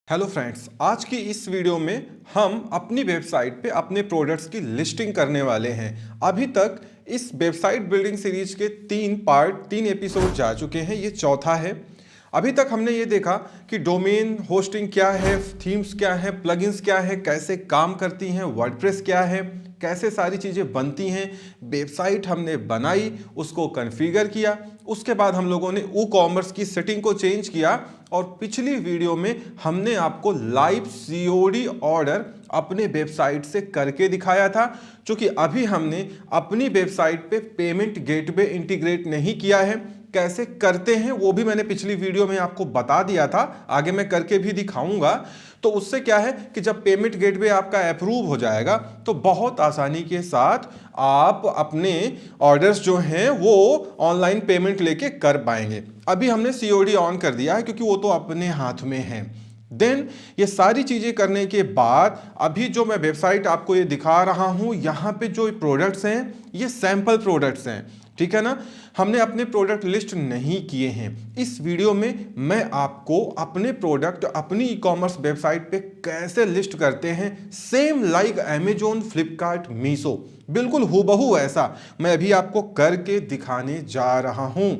Hello friends, आज की इस वीडियो में हम अपनी वेबसाइट पे अपने प्रोडक्ट्स की लिस्टिंग करने वाले हैं। अभी तक इस वेबसाइट बिल्डिंग सीरीज के 3 एपिसोड जा चुके हैं, ये चौथा है। अभी तक हमने ये देखा कि डोमेन होस्टिंग क्या है, थीम्स क्या है, प्लगइन्स क्या है, कैसे काम करती हैं, वर्डप्रेस क्या है, कैसे सारी चीज़ें बनती हैं। वेबसाइट हमने बनाई, उसको कॉन्फ़िगर किया, उसके बाद हम लोगों ने ई कॉमर्स की सेटिंग को चेंज किया और पिछली वीडियो में हमने आपको लाइव सीओडी ऑर्डर अपने वेबसाइट से करके दिखाया था। क्योंकि अभी हमने अपनी वेबसाइट पे पेमेंट गेटवे इंटीग्रेट नहीं किया है, कैसे करते हैं वो भी मैंने पिछली वीडियो में आपको बता दिया था, आगे मैं करके भी दिखाऊंगा। तो उससे क्या है कि जब पेमेंट गेटवे आपका अप्रूव हो जाएगा तो बहुत आसानी के साथ आप अपने ऑर्डर्स जो हैं वो ऑनलाइन पेमेंट लेके कर पाएंगे। अभी हमने सीओडी ऑन कर दिया है क्योंकि वो तो अपने हाथ में है। देन ये सारी चीज़ें करने के बाद अभी जो मैं वेबसाइट आपको ये दिखा रहा हूँ, यहाँ पे जो प्रोडक्ट्स हैं ये सैंपल प्रोडक्ट्स हैं, ठीक है ना। हमने अपने प्रोडक्ट लिस्ट नहीं किए हैं। इस वीडियो में मैं आपको अपने प्रोडक्ट अपनी ई कॉमर्स वेबसाइट पे कैसे लिस्ट करते हैं, same like Amazon, Flipkart, Meesho, बिल्कुल हूबहू ऐसा मैं अभी आपको करके दिखाने जा रहा हूं।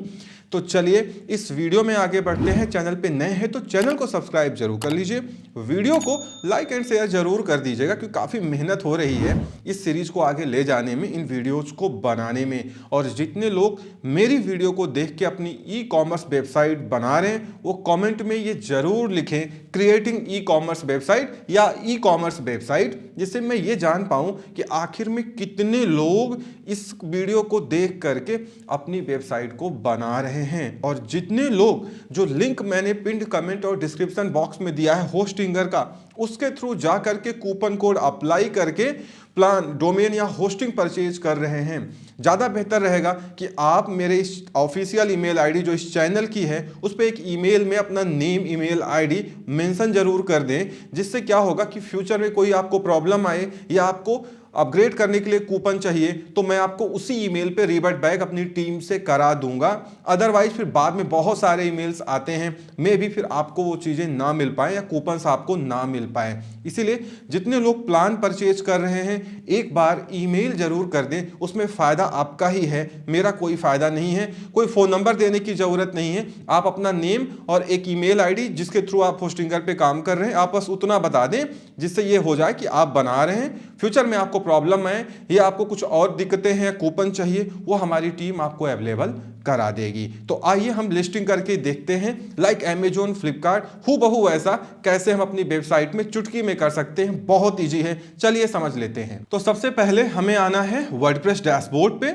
तो चलिए इस वीडियो में आगे बढ़ते हैं। चैनल पे नए हैं तो चैनल को सब्सक्राइब जरूर कर लीजिए, वीडियो को लाइक एंड शेयर जरूर कर दीजिएगा क्योंकि काफ़ी मेहनत हो रही है इस सीरीज को आगे ले जाने में, इन वीडियोज को बनाने में। और जितने लोग मेरी वीडियो को देख के अपनी ई कॉमर्स वेबसाइट बना रहे हैं वो कमेंट में ये जरूर लिखें क्रिएटिंग ई कॉमर्स वेबसाइट या ई कॉमर्स वेबसाइट, जिससे मैं ये जान पाऊँ कि आखिर में कितने लोग इस वीडियो को देख करके अपनी वेबसाइट को बना रहे हैं। और जितने लोग जो लिंक मैंने पिंड कमेंट और डिस्क्रिप्शन बॉक्स में दिया है होस्टिंगर का, उसके थ्रू जा करके कूपन कोड अप्लाई करके प्लान डोमेन या होस्टिंग परचेज कर रहे हैं, ज़्यादा बेहतर रहेगा कि आप मेरे इस ऑफिशियल ईमेल आईडी जो इस चैनल की है उस पर एक ईमेल में अपना नेम, ईमेल आईडी मेंशन जरूर कर दें। जिससे क्या होगा कि फ्यूचर में कोई आपको प्रॉब्लम आए या आपको अपग्रेड करने के लिए कूपन चाहिए तो मैं आपको उसी ईमेल पे रिवर्ट बैक अपनी टीम से करा दूंगा। अदरवाइज फिर बाद में बहुत सारे ईमेल्स आते हैं, मे भी फिर आपको वो चीज़ें ना मिल पाए या कूपन्स आपको ना मिल पाए। इसीलिए जितने लोग प्लान परचेज कर रहे हैं एक बार ईमेल जरूर कर दें, उसमें फ़ायदा आपका ही है, मेरा कोई फ़ायदा नहीं है। कोई फ़ोन नंबर देने की ज़रूरत नहीं है, आप अपना नेम और एक ईमेल आईडी जिसके थ्रू आप होस्टिंगर पे काम कर रहे हैं आप बस उतना बता दें, जिससे ये हो जाए कि आप बना रहे हैं। फ्यूचर में आपको प्रॉब्लम है या आपको कुछ और दिक्कतें हैं, कूपन चाहिए, वो हमारी टीम आपको अवेलेबल करा देगी। तो आइए हम लिस्टिंग करके देखते हैं लाइक अमेजोन, फ्लिपकार्ट, हूबहू ऐसा कैसे हम अपनी वेबसाइट में चुटकी में कर सकते हैं। बहुत इजी है, चलिए समझ लेते हैं। तो सबसे पहले हमें आना है वर्डप्रेस डैशबोर्ड पे।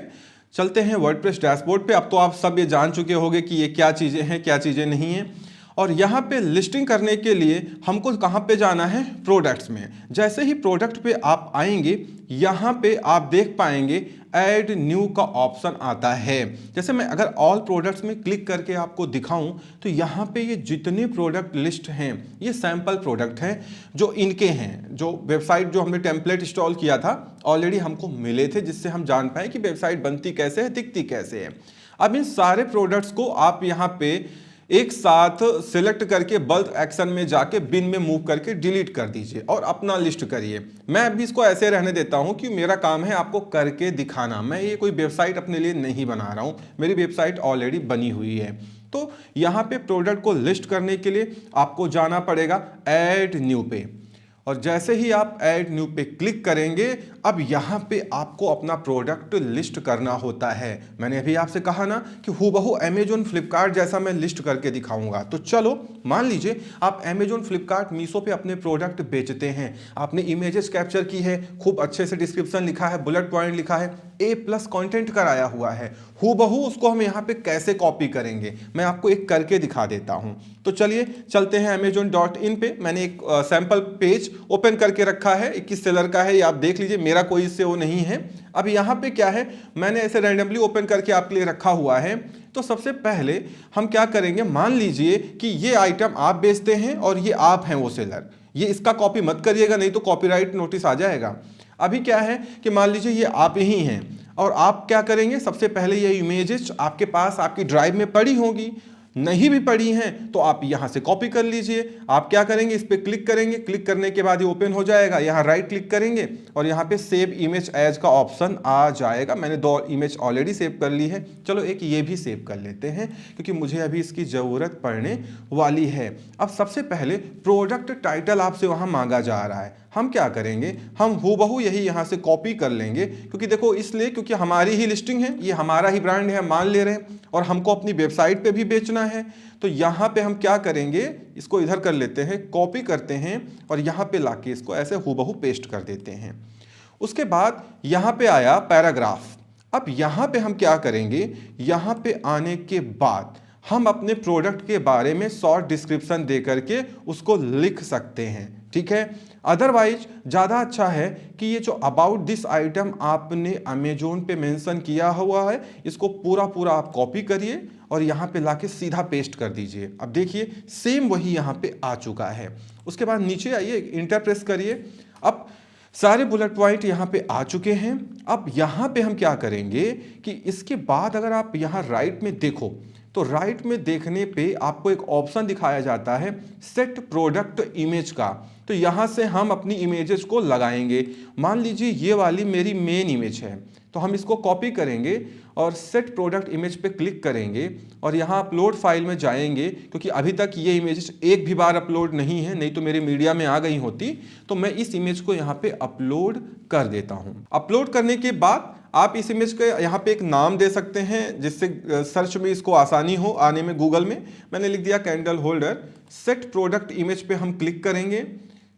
चलते हैं वर्डप्रेस डैशबोर्ड पे। अब तो आप सब ये जान चुके होंगे कि ये क्या चीज़ें हैं, क्या चीज़ें नहीं हैं। और यहाँ पे लिस्टिंग करने के लिए हमको कहाँ पे जाना है, प्रोडक्ट्स में। जैसे ही प्रोडक्ट पे आप आएंगे यहाँ पे आप देख पाएंगे ऐड न्यू का ऑप्शन आता है। जैसे मैं अगर ऑल प्रोडक्ट्स में क्लिक करके आपको दिखाऊं तो यहाँ पे ये जितने प्रोडक्ट लिस्ट हैं ये सैंपल प्रोडक्ट हैं जो इनके हैं, जो वेबसाइट जो हमने टेम्पलेट इंस्टॉल किया था ऑलरेडी हमको मिले थे, जिससे हम जान पाए कि वेबसाइट बनती कैसे है, दिखती कैसे है। अब इन सारे प्रोडक्ट्स को आप यहाँ पे एक साथ सिलेक्ट करके बल्क एक्शन में जाके बिन में मूव करके डिलीट कर दीजिए और अपना लिस्ट करिए। मैं अभी इसको ऐसे रहने देता हूं कि मेरा काम है आपको करके दिखाना। मैं ये कोई वेबसाइट अपने लिए नहीं बना रहा हूं, मेरी वेबसाइट ऑलरेडी बनी हुई है। तो यहाँ पे प्रोडक्ट को लिस्ट करने के लिए आपको जाना पड़ेगा ऐड न्यू पे। और जैसे ही आप ऐड न्यू पे क्लिक करेंगे अब यहाँ पे आपको अपना प्रोडक्ट लिस्ट करना होता है। मैंने अभी आपसे कहा ना कि हूबहू अमेजोन, फ्लिपकार्ट जैसा मैं लिस्ट करके दिखाऊंगा। तो चलो मान लीजिए आप अमेजोन, फ्लिपकार्ट, मीशो पे अपने प्रोडक्ट बेचते हैं, आपने इमेजेस कैप्चर की है, खूब अच्छे से डिस्क्रिप्शन लिखा है, बुलेट पॉइंट लिखा है, A+ कंटेंट कराया हुआ है। हूबहू उसको हम यहाँ पे कैसे कॉपी करेंगे मैं आपको एक करके दिखा देता हूँ। तो चलिए चलते हैं amazon.in पे। मैंने एक सैंपल पेज ओपन करके रखा है, 21 सेलर का है, ये आप देख लीजिए, मेरा कोई इससे वो नहीं है। अब यहाँ पे क्या है, मैंने ऐसे रैंडमली ओपन करके आपके लिए रखा हुआ है। तो सबसे पहले हम क्या करेंगे, मान लीजिए कि ये आइटम आप बेचते हैं और ये आप हैं वो सेलर, ये इसका कॉपी मत करिएगा नहीं तो कॉपीराइट नोटिस आ जाएगा। अभी क्या है कि मान लीजिए ये आप ही हैं और आप क्या करेंगे, सबसे पहले ये इमेजेस आपके पास आपकी ड्राइव में पड़ी होंगी, नहीं भी पड़ी हैं तो आप यहां से कॉपी कर लीजिए। आप क्या करेंगे, इस पर क्लिक करेंगे, क्लिक करने के बाद ये ओपन हो जाएगा, यहां राइट क्लिक करेंगे और यहां पे सेव इमेज एज का ऑप्शन आ जाएगा। मैंने 2 इमेज ऑलरेडी सेव कर ली है, चलो एक ये भी सेव कर लेते हैं क्योंकि मुझे अभी इसकी जरूरत पड़ने वाली है। अब सबसे पहले प्रोडक्ट टाइटल आपसे वहां मांगा जा रहा है, हम क्या करेंगे, हम हूबहू यही यहां से कॉपी कर लेंगे क्योंकि देखो इसलिए क्योंकि हमारी ही लिस्टिंग है, ये हमारा ही ब्रांड है, हम मान ले रहे हैं और हमको अपनी वेबसाइट पे भी बेचना है। तो यहां पे हम क्या करेंगे, इसको इधर कर लेते हैं, कॉपी करते हैं और यहां पे लाके इसको ऐसे हूबहू पेस्ट कर देते हैं। उसके बाद यहां पे आया पैराग्राफ। अब यहां पे हम क्या करेंगे, यहां पे आने के बाद हम अपने प्रोडक्ट के बारे में शॉर्ट डिस्क्रिप्शन दे करके उसको लिख सकते हैं, ठीक है। अदरवाइज ज़्यादा अच्छा है कि ये जो अबाउट दिस आइटम आपने अमेजोन पे मेंशन किया हुआ है, इसको पूरा पूरा आप कॉपी करिए और यहाँ पे लाके सीधा पेस्ट कर दीजिए। अब देखिए सेम वही यहाँ पे आ चुका है। उसके बाद नीचे आइए, इंटर प्रेस करिए। अब सारे बुलेट पॉइंट यहाँ पे आ चुके हैं। अब यहाँ पे हम क्या करेंगे कि इसके बाद अगर आप यहाँ राइट में देखो तो राइट में देखने पे आपको एक ऑप्शन दिखाया जाता है सेट प्रोडक्ट इमेज का। तो यहाँ से हम अपनी इमेजेस को लगाएंगे। मान लीजिए ये वाली मेरी मेन इमेज है, तो हम इसको कॉपी करेंगे और सेट प्रोडक्ट इमेज पे क्लिक करेंगे और यहाँ अपलोड फाइल में जाएंगे क्योंकि अभी तक ये इमेजेस एक भी बार अपलोड नहीं है, नहीं तो मेरे मीडिया में आ गई होती। तो मैं इस इमेज को यहाँ पे अपलोड कर देता हूँ। अपलोड करने के बाद आप इस इमेज के यहाँ पे एक नाम दे सकते हैं जिससे सर्च में इसको आसानी हो आने में। गूगल में मैंने लिख दिया candle holder. Set product image पे हम क्लिक करेंगे।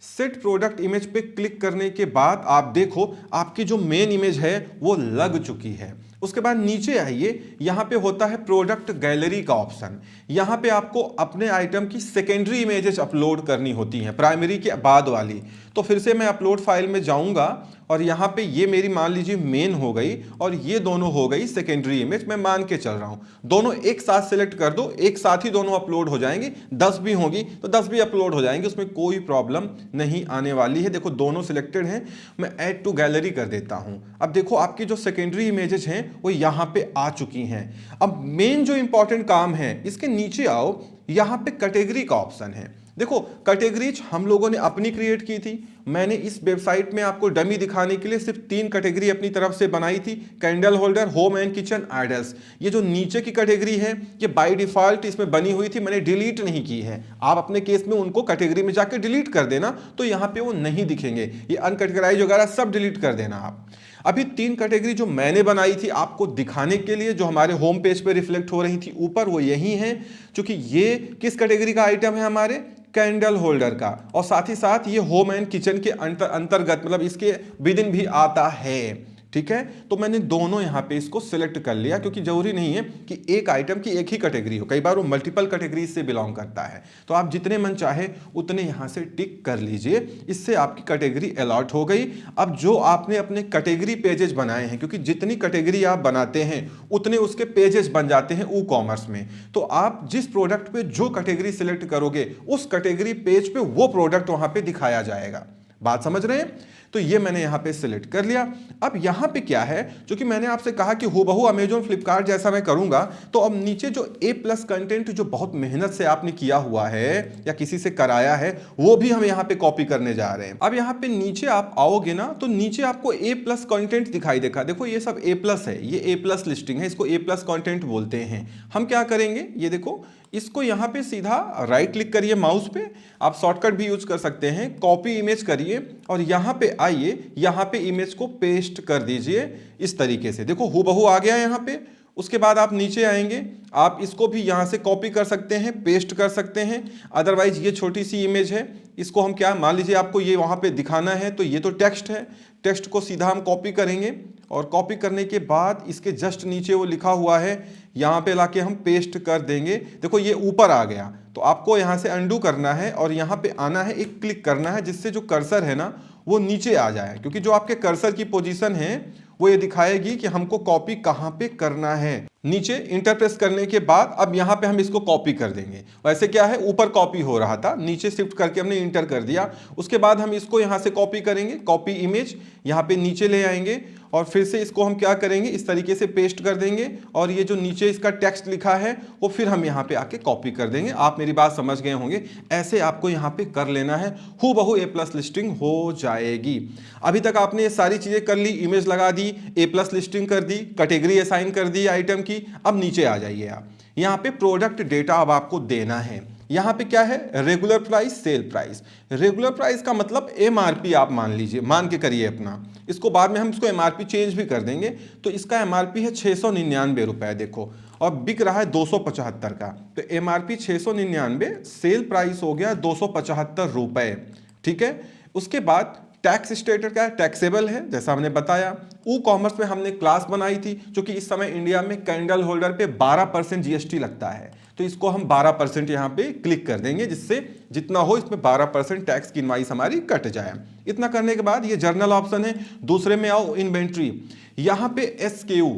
सेट प्रोडक्ट इमेज पे क्लिक करने के बाद आप देखो आपकी जो मेन इमेज है वो लग चुकी है। उसके बाद नीचे आइए, यहाँ पे होता है प्रोडक्ट गैलरी का ऑप्शन। यहाँ पे आपको अपने आइटम की सेकेंडरी इमेजेस अपलोड करनी होती हैं, प्राइमरी के बाद वाली। तो फिर से मैं अपलोड फाइल में जाऊंगा और यहाँ पे ये मेरी मान लीजिए मेन हो गई और ये दोनों हो गई सेकेंडरी इमेज। मैं मान के चल रहा हूँ दोनों एक साथ सिलेक्ट कर दो, एक साथ ही दोनों अपलोड हो जाएंगे। 10 भी होंगी तो 10 भी अपलोड हो जाएंगे, उसमें कोई प्रॉब्लम नहीं आने वाली है। देखो दोनों सिलेक्टेड हैं, मैं ऐड टू गैलरी कर देता हूँ। अब देखो आपकी जो सेकेंडरी इमेजेस हैं वो यहाँ पे आ चुकी हैं। अब मेन जो इंपॉर्टेंट काम है, इसके नीचे आओ, यहाँ पे कैटेगरी का ऑप्शन है। देखो कैटेगरीज हम लोगों ने अपनी क्रिएट की थी। मैंने इस वेबसाइट में आपको डमी दिखाने के लिए सिर्फ 3 कैटेगरी अपनी तरफ से बनाई थी, candle holder, home and kitchen, idols. ये जो नीचे की कैटेगरी है ये बाय डिफॉल्ट इसमें बनी हुई थी, मैंने डिलीट नहीं की है। आप अपने केस में उनको कैटेगरी में जाकर डिलीट कर देना तो यहाँ पे वो नहीं दिखेंगे। ये अनकैटेगराइज वगैरह सब डिलीट कर देना आप। अभी 3 कैटेगरी जो मैंने बनाई थी आपको दिखाने के लिए, जो हमारे होम पेज पे रिफ्लेक्ट हो रही थी ऊपर, वो यही है। क्योंकि ये किस कैटेगरी का आइटम है, हमारे कैंडल होल्डर का, और साथ ही साथ ये होम एंड किचन के अंतर्गत मतलब इसके विद इन भी आता है, ठीक है। तो मैंने दोनों यहां पे इसको सिलेक्ट कर लिया क्योंकि जरूरी नहीं है कि एक आइटम की एक ही कैटेगरी हो, कई बार वो मल्टीपल कैटेगरीज से बिलोंग करता है। तो आप जितने मन चाहे उतने यहां से टिक कर लीजिए, इससे आपकी कैटेगरी अलॉट हो गई। अब जो आपने अपने कैटेगरी पेजेस बनाए हैं, क्योंकि जितनी कैटेगरी आप बनाते हैं उतने उसके पेजेस बन जाते हैं ई कॉमर्स में, तो आप जिस प्रोडक्ट पे जो कैटेगरी सिलेक्ट करोगे उस कैटेगरी पेज पे वो प्रोडक्ट वहां पे दिखाया जाएगा। बात समझ रहे हैं? तो ये मैंने यहां पे सिलेक्ट कर लिया। अब यहां पे क्या है, जो कि मैंने आपसे कहा कि हूबहू अमेजोन फ्लिपकार्ट जैसा मैं करूंगा, तो अब नीचे जो A+ कंटेंट जो बहुत मेहनत से आपने किया हुआ है या किसी से कराया है, वो भी हम यहां पे कॉपी करने जा रहे हैं। अब यहां पे नीचे आप आओगे ना तो नीचे आपको A+ कंटेंट दिखाई देगा। देखो ये सब A+ है, ये A+ लिस्टिंग है, इसको A+ कंटेंट बोलते हैं। हम क्या करेंगे, ये देखो इसको यहां पे सीधा राइट क्लिक करिए माउस पे, आप शॉर्टकट भी यूज कर सकते हैं, कॉपी इमेज करिए और यहां पे आइए, यहां पे इमेज को पेस्ट कर दीजिए इस तरीके से। देखो हूबहू आ गया यहां पे। उसके बाद आप नीचे आएंगे, आप इसको भी यहां से कॉपी कर सकते हैं, पेस्ट कर सकते हैं। अदरवाइज ये छोटी सी इमेज है, इसको हम क्या, मान लीजिए आपको ये वहां पे दिखाना है तो ये तो टेक्स्ट है, टेक्स्ट को सीधा हम कॉपी करेंगे और कॉपी करने के बाद इसके जस्ट नीचे वो लिखा हुआ है, यहाँ पे लाके हम पेस्ट कर देंगे। देखो ये ऊपर आ गया, तो आपको यहाँ से अंडू करना है और यहाँ पे आना है, एक क्लिक करना है जिससे जो कर्सर है ना वो नीचे आ जाए, क्योंकि जो आपके कर्सर की पोजीशन है वो ये दिखाएगी कि हमको कॉपी कहाँ पे करना है। नीचे इंटर प्रेस करने के बाद अब यहाँ पे हम इसको कॉपी कर देंगे। वैसे क्या है, ऊपर कॉपी हो रहा था, नीचे शिफ्ट करके हमने इंटर कर दिया। उसके बाद हम इसको यहाँ से कॉपी करेंगे, कॉपी इमेज, यहाँ पे नीचे ले आएंगे और फिर से इसको हम क्या करेंगे, इस तरीके से पेस्ट कर देंगे और ये जो नीचे इसका टेक्स्ट लिखा है वो फिर हम यहाँ पे आके कॉपी कर देंगे। आप मेरी बात समझ गए होंगे, ऐसे आपको यहाँ पे कर लेना है, हूबहू ए प्लस लिस्टिंग हो जाएगी। अभी तक आपने ये सारी चीजें कर ली, इमेज लगा दी, ए प्लस लिस्टिंग कर दी, कैटेगरी असाइन कर दी आइटम की। अब नीचे आ जाइए आप, यहाँ पे प्रोडक्ट डेटा अब आपको देना है। यहाँ पे क्या है, regular price, sale price. Regular price का मतलब एमआरपी आप मान लीजिए, मान के करिए अपना, इसको बाद में हम इसको एमआरपी चेंज भी कर देंगे। तो इसका एमआरपी है 699 रुपए देखो, और बिक रहा है 275 का, तो एमआरपी 699, सेल प्राइस हो गया 275 रुपए। ठीक है, उसके बाद टैक्स स्टेटस क्या है, टैक्सेबल है, जैसा हमने बताया। ई कॉमर्स में हमने क्लास बनाई थी, क्योंकि इस समय इंडिया में कैंडल होल्डर पे 12% जीएसटी लगता है, तो इसको हम 12% यहाँ पे क्लिक कर देंगे, जिससे जितना हो इसमें 12% टैक्स की इनवाइस हमारी कट जाए। इतना करने के बाद ये जर्नल ऑप्शन है। दूसरे में आओ, इन्वेंट्री। यहाँ पे एसकेयू,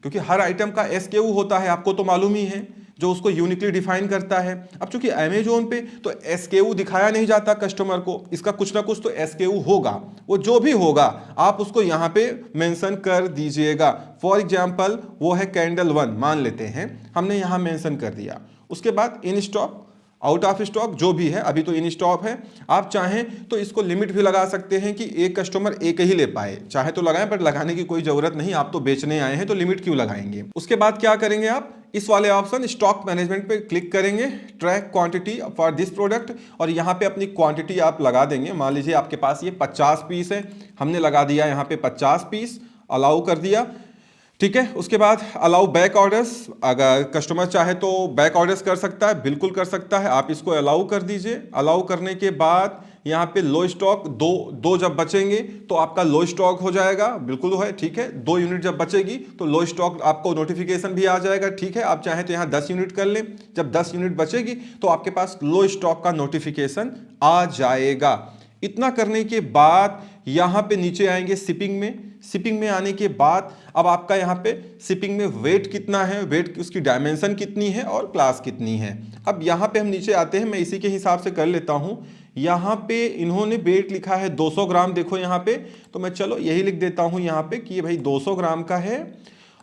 क्योंकि हर आइटम का एसकेयू होता है, आपको तो मालूम ही है, जो उसको यूनिकली डिफाइन करता है। अब चूंकि अमेजोन पे तो एसकेयू दिखाया नहीं जाता कस्टमर को, इसका कुछ ना कुछ तो एसकेयू होगा, वो जो भी होगा आप उसको यहाँ पे मेंशन कर दीजिएगा। फॉर एग्जांपल वो है कैंडल 1 मान लेते हैं, हमने यहाँ मेंशन कर दिया। उसके बाद in stock, out of stock, जो भी है, अभी तो इन स्टॉक है। आप चाहें तो इसको लिमिट भी लगा सकते हैं कि एक कस्टमर एक ही ले पाए, चाहे तो लगाएं, पर लगाने की कोई जरूरत नहीं, आप तो बेचने आए हैं तो लिमिट क्यों लगाएंगे। उसके बाद क्या करेंगे आप, इस वाले ऑप्शन स्टॉक मैनेजमेंट पे क्लिक करेंगे, track quantity for this product, और यहाँ पे अपनी क्वांटिटी आप लगा देंगे। मान लीजिए आपके पास ये 50 पीस है, हमने लगा दिया यहाँ पे 50 पीस, अलाउ कर दिया। ठीक है, उसके बाद अलाउ बैक ऑर्डर्स, अगर कस्टमर चाहे तो बैक ऑर्डर्स कर सकता है, बिल्कुल कर सकता है, आप इसको अलाउ कर दीजिए। अलाउ करने के बाद यहाँ पे लो स्टॉक, दो जब बचेंगे तो आपका लो स्टॉक हो जाएगा, बिल्कुल है, ठीक है। 2 यूनिट जब बचेगी तो लो स्टॉक आपको नोटिफिकेशन भी आ जाएगा, ठीक है। आप चाहें तो यहाँ 10 यूनिट कर लें, जब 10 यूनिट बचेगी तो आपके पास लो स्टॉक का नोटिफिकेशन आ जाएगा। इतना करने के बाद यहाँ पे नीचे आएंगे शिपिंग में। शिपिंग में आने के बाद अब आपका यहाँ पे शिपिंग में वेट कितना है, वेट उसकी डायमेंशन कितनी है और क्लास कितनी है। अब यहाँ पे हम नीचे आते हैं, मैं इसी के हिसाब से कर लेता हूँ। यहाँ पे इन्होंने वेट लिखा है 200 ग्राम, देखो यहाँ पे, तो मैं चलो यही लिख देता हूँ यहाँ पे कि ये भाई 200 ग्राम का है,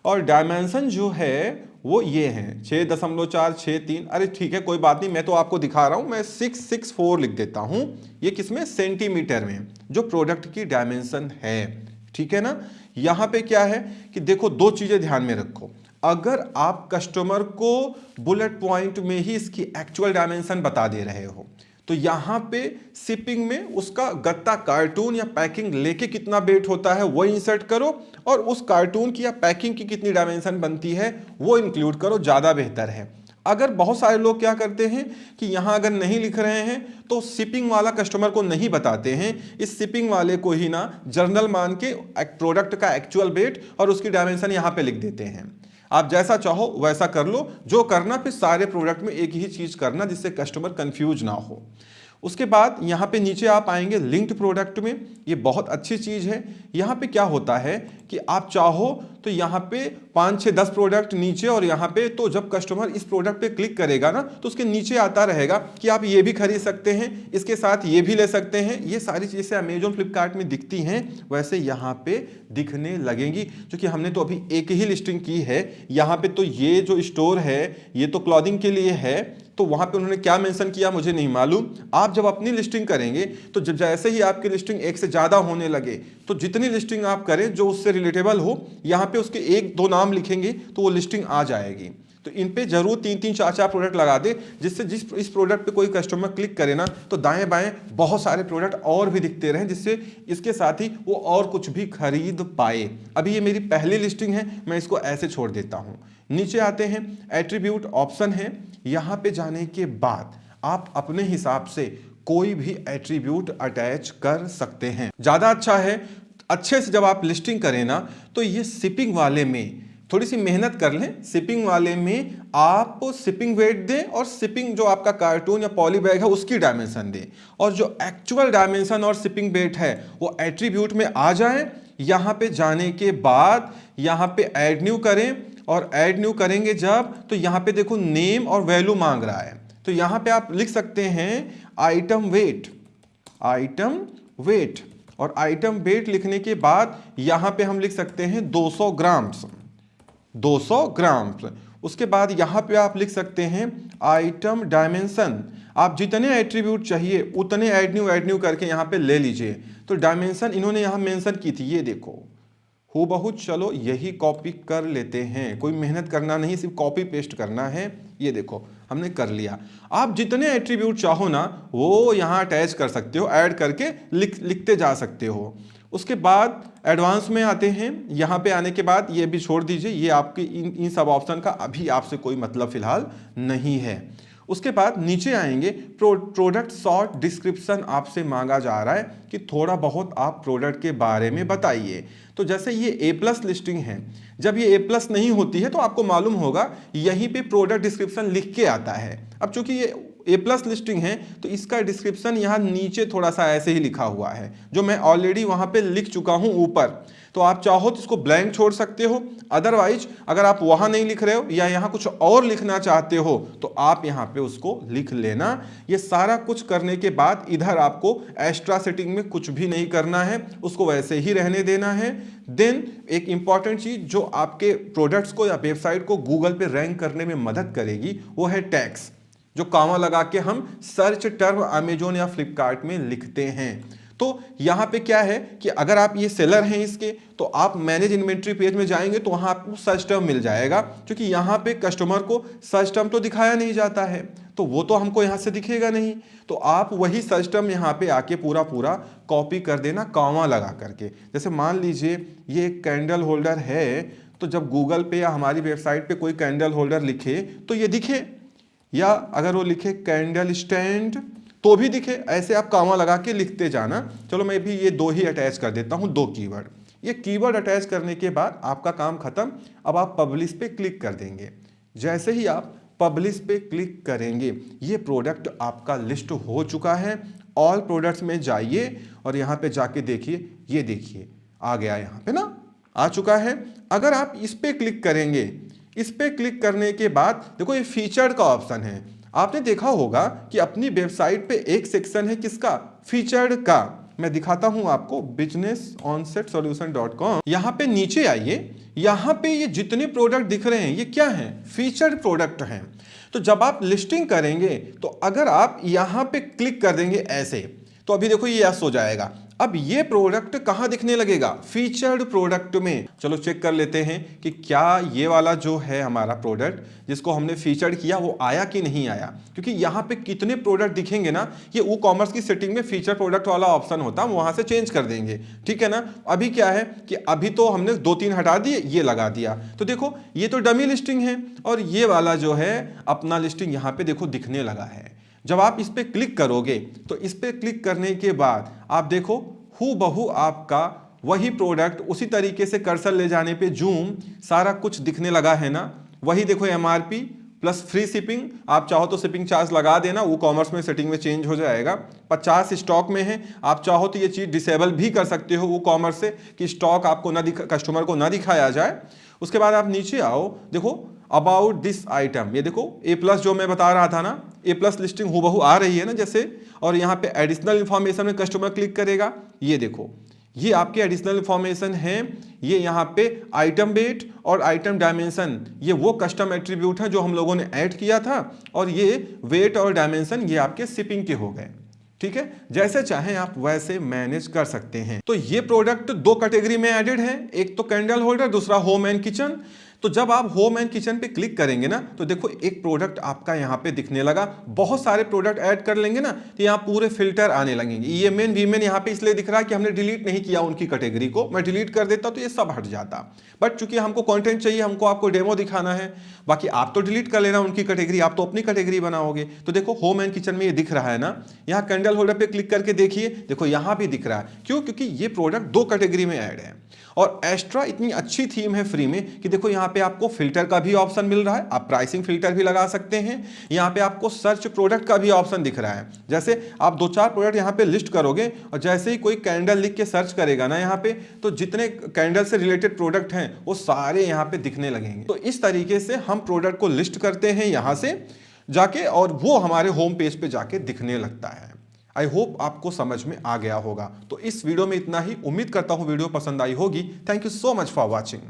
और डायमेंशन जो है वो ये है 6.463। अरे ठीक है, कोई बात नहीं, मैं तो आपको दिखा रहा हूं, मैं 664 लिख देता हूं। ये किसमें, सेंटीमीटर में, जो प्रोडक्ट की डायमेंशन है, ठीक है ना। यहां पे क्या है कि देखो, 2 चीजें ध्यान में रखो। अगर आप कस्टमर को बुलेट पॉइंट में ही इसकी एक्चुअल डायमेंशन बता दे रहे हो, तो यहां पे शिपिंग में उसका गत्ता, कार्टून या पैकिंग लेके कितना वेट होता है वो इंसर्ट करो, और उस कार्टून की या पैकिंग की कितनी डायमेंशन बनती है वो इंक्लूड करो, ज़्यादा बेहतर है। अगर बहुत सारे लोग क्या करते हैं कि यहां अगर नहीं लिख रहे हैं तो शिपिंग वाला कस्टमर को नहीं बताते हैं, इस शिपिंग वाले को ही ना जर्नल मान के प्रोडक्ट का एक्चुअल वेट और उसकी डायमेंशन यहां पे लिख देते हैं। आप जैसा चाहो वैसा कर लो, जो करना फिर सारे प्रोडक्ट में एक ही चीज करना, जिससे कस्टमर कंफ्यूज ना हो। उसके बाद यहाँ पे नीचे आप आएंगे लिंक्ड प्रोडक्ट में, ये बहुत अच्छी चीज है। यहाँ पे क्या होता है कि आप चाहो तो यहाँ पे 5, 6, 10 प्रोडक्ट नीचे, और यहाँ पे तो जब कस्टमर इस प्रोडक्ट पे क्लिक करेगा ना तो उसके नीचे आता रहेगा कि आप ये भी खरीद सकते हैं, इसके साथ ये भी ले सकते हैं। ये सारी चीजें अमेजोन फ्लिपकार्ट में दिखती हैं, वैसे यहाँ पे दिखने लगेंगी, क्योंकि हमने तो अभी एक ही लिस्टिंग की है। यहाँ पे तो ये जो स्टोर है ये तो क्लॉथिंग के लिए है, तो वहां पे उन्होंने क्या मेंशन किया मुझे नहीं मालूम। आप जब अपनी लिस्टिंग करेंगे तो जब जैसे ही आपकी लिस्टिंग 1 से ज्यादा होने लगे, तो जितनी लिस्टिंग आप करें जो उससे रिलेटेबल हो, यहाँ पे उसके 1-2 नाम लिखेंगे तो वो लिस्टिंग आ जाएगी। तो इन पे जरूर 3-3, 4-4 प्रोडक्ट लगा दे, जिससे इस प्रोडक्ट पे कोई कस्टमर क्लिक करे ना तो दाएं बाएं बहुत सारे प्रोडक्ट और भी दिखते रहें, जिससे इसके साथ ही वो और कुछ भी खरीद पाए। अभी ये मेरी पहली लिस्टिंग है, मैं इसको ऐसे छोड़ देता हूं। नीचे आते हैं, एट्रीब्यूट ऑप्शन है। यहां पे जाने के बाद आप अपने हिसाब से कोई भी एट्रीब्यूट अटैच कर सकते हैं, ज्यादा अच्छा है। अच्छे से जब आप लिस्टिंग करें ना तो ये शिपिंग वाले में थोड़ी सी मेहनत कर लें। शिपिंग वाले में आप शिपिंग वेट दें, और शिपिंग जो आपका कार्टून या पॉली बैग है उसकी डायमेंशन दें, और जो एक्चुअल डायमेंशन और शिपिंग वेट है वो एट्रीब्यूट में आ जाए। यहां पे जाने के बाद यहां पे ऐड न्यू करें, और ऐड न्यू करेंगे जब, तो यहां पे देखो नेम और वैल्यू मांग रहा है, तो यहां पे आप लिख सकते हैं आइटम वेट, आइटम वेट, और आइटम वेट लिखने के बाद यहां पे हम लिख सकते हैं 200 ग्राम्स, 200 ग्राम्स। उसके बाद यहां पे आप लिख सकते हैं आइटम डायमेंशन। आप जितने एट्रीब्यूट चाहिए उतने ऐड न्यू करके यहां पे ले लीजिए। तो डायमेंशन इन्होंने यहां मेंशन की थी, ये देखो हूबहू। चलो यही कॉपी कर लेते हैं, कोई मेहनत करना नहीं, सिर्फ कॉपी पेस्ट करना है। ये देखो हमने कर लिया। आप जितने एट्रीब्यूट चाहो ना वो यहाँ अटैच कर सकते हो, ऐड करके लिखते जा सकते हो। उसके बाद एडवांस में आते हैं। यहाँ पे आने के बाद ये भी छोड़ दीजिए, ये आपके इन सब ऑप्शन का अभी आपसे कोई मतलब फिलहाल नहीं है। उसके बाद नीचे आएंगे, प्रोडक्ट शॉर्ट डिस्क्रिप्शन आपसे मांगा जा रहा है कि थोड़ा बहुत आप प्रोडक्ट के बारे में बताइए। तो जैसे ये A+ लिस्टिंग है, जब ये A+ नहीं होती है तो आपको मालूम होगा यहीं पे प्रोडक्ट डिस्क्रिप्शन लिख के आता है। अब चूंकि ये A+ लिस्टिंग है तो इसका डिस्क्रिप्शन यहाँ नीचे थोड़ा सा ऐसे ही लिखा हुआ है, जो मैं ऑलरेडी वहाँ पे लिख चुका हूँ ऊपर। तो आप चाहो तो इसको ब्लैंक छोड़ सकते हो, अदरवाइज अगर आप वहाँ नहीं लिख रहे हो या यहाँ कुछ और लिखना चाहते हो तो आप यहाँ पे उसको लिख लेना। ये सारा कुछ करने के बाद इधर आपको एक्स्ट्रा सेटिंग में कुछ भी नहीं करना है, उसको वैसे ही रहने देना है। देन एक इंपॉर्टेंट चीज जो आपके प्रोडक्ट्स को या वेबसाइट को गूगल पे रैंक करने में मदद करेगी वो है टैग्स, जो कामा लगा के हम सर्च टर्म अमेजोन या फ्लिपकार्ट में लिखते हैं। तो यहां पे क्या है कि अगर आप ये सेलर हैं इसके, तो आप मैनेज इन्वेंट्री पेज में जाएंगे तो वहां आपको सर्च टर्म मिल जाएगा, क्योंकि यहां पे कस्टमर को सर्च टर्म तो दिखाया नहीं जाता है, तो वो तो हमको यहां से दिखेगा नहीं। तो आप वही सर्च टर्म यहां पे आके पूरा पूरा कॉपी कर देना कॉमा लगा करके। जैसे मान लीजिए ये एक कैंडल होल्डर है, तो जब गूगल पे या हमारी वेबसाइट पे कोई कैंडल होल्डर लिखे तो ये दिखे, या अगर वो लिखे कैंडल स्टैंड तो भी दिखे। ऐसे आप कॉमा लगा के लिखते जाना। चलो मैं भी ये दो ही अटैच कर देता हूं, 2 कीवर्ड। ये कीवर्ड अटैच करने के बाद आपका काम खत्म। अब आप पब्लिश पे क्लिक कर देंगे। जैसे ही आप पब्लिश पे क्लिक करेंगे ये प्रोडक्ट आपका लिस्ट हो चुका है। ऑल प्रोडक्ट्स में जाइए और यहाँ पे जाके देखिए, ये देखिए आ गया, यहाँ पे ना आ चुका है। अगर आप इस पे क्लिक करेंगे, इस पे क्लिक करने के बाद देखो ये फीचर्ड का ऑप्शन है। आपने देखा होगा कि अपनी वेबसाइट पे एक सेक्शन है किसका, फीचर्ड का। मैं दिखाता हूं आपको, businessonsetsolution.com। यहां पे नीचे आइए, यहां पे ये जितने प्रोडक्ट दिख रहे हैं ये क्या हैं, फीचर्ड प्रोडक्ट हैं। तो जब आप लिस्टिंग करेंगे तो अगर आप यहां पे क्लिक कर देंगे ऐसे, तो अभी देखो ये यस हो जाएगा। अब ये प्रोडक्ट कहां दिखने लगेगा, फीचर्ड प्रोडक्ट में। चलो चेक कर लेते हैं कि क्या ये वाला जो है हमारा प्रोडक्ट जिसको हमने फीचर्ड किया वो आया कि नहीं आया। क्योंकि यहाँ पे कितने प्रोडक्ट दिखेंगे ना, ये ई कॉमर्स की सेटिंग में फीचर प्रोडक्ट वाला ऑप्शन होता है, हम वहां से चेंज कर देंगे, ठीक है ना। अभी क्या है कि अभी तो हमने 2-3 हटा दिए, ये लगा दिया। तो देखो ये तो डमी लिस्टिंग है और ये वाला जो है अपना लिस्टिंग यहाँ पे देखो दिखने लगा है। जब आप इस पे क्लिक करोगे तो इस पे क्लिक करने के बाद आप देखो हूबहू आपका वही प्रोडक्ट उसी तरीके से कर्सर ले जाने पे जूम सारा कुछ दिखने लगा है ना। वही देखो MRP प्लस फ्री शिपिंग, आप चाहो तो शिपिंग चार्ज लगा देना, वो कॉमर्स में सेटिंग में चेंज हो जाएगा। 50 स्टॉक में है, आप चाहो तो ये चीज डिसेबल भी कर सकते हो वो कॉमर्स से कि स्टॉक आपको ना कस्टमर को ना दिखाया जाए। उसके बाद आप नीचे आओ, देखो अबाउट दिस आइटम, ये देखो A+ जो मैं बता रहा था ना, A+ लिस्टिंग हूबहू आ रही है ना जैसे। और यहाँ पे एडिशनल इंफॉर्मेशन में कस्टमर क्लिक करेगा, ये देखो ये आपके एडिशनल इंफॉर्मेशन है। ये यहाँ पे आइटम वेट और आइटम डायमेंशन, ये वो कस्टम एट्रीब्यूट है जो हम लोगों ने ऐड किया था, और ये वेट और डायमेंशन ये आपके शिपिंग के हो गए, ठीक है। जैसे चाहें आप वैसे मैनेज कर सकते हैं। तो ये प्रोडक्ट 2 कैटेगरी में एडेड है, एक तो कैंडल होल्डर, दूसरा होम एंड किचन। तो जब आप होम एंड किचन पे क्लिक करेंगे ना तो देखो एक प्रोडक्ट आपका यहाँ पे दिखने लगा। बहुत सारे प्रोडक्ट ऐड कर लेंगे ना तो यहाँ पूरे फिल्टर आने लगेंगे। ये मेन वीमेन यहाँ पे इसलिए दिख रहा है कि हमने डिलीट नहीं किया उनकी कैटेगरी को, मैं डिलीट कर देता तो ये सब हट जाता। बट चूंकि हमको कंटेंट चाहिए, हमको आपको डेमो दिखाना है, बाकी आप तो डिलीट कर लेना उनकी कैटेगरी, आप तो अपनी कैटेगरी बनाओगे। तो देखो होम एंड किचन में ये दिख रहा है ना, यहाँ कैंडल होल्डर पे क्लिक करके देखिए, देखो यहाँ भी दिख रहा है। क्यों? क्योंकि ये प्रोडक्ट 2 कैटेगरी में ऐड है। और एक्स्ट्रा इतनी अच्छी थीम है फ्री में कि देखो यहाँ पे आपको फिल्टर का भी ऑप्शन मिल रहा है, आप प्राइसिंग फिल्टर भी लगा सकते हैं। यहाँ पे आपको सर्च प्रोडक्ट का भी ऑप्शन दिख रहा है। जैसे आप 2-4 प्रोडक्ट यहाँ पे लिस्ट करोगे और जैसे ही कोई कैंडल लिख के सर्च करेगा ना यहाँ पे, तो जितने कैंडल से रिलेटेड प्रोडक्ट हैं वो सारे यहाँ पे दिखने लगेंगे। तो इस तरीके से हम प्रोडक्ट को लिस्ट करते हैं यहाँ से जाके, और वो हमारे होम पेज पे जाके दिखने लगता है। आई होप आपको समझ में आ गया होगा। तो इस वीडियो में इतना ही, उम्मीद करता हूं वीडियो पसंद आई होगी। Thank you so much for watching.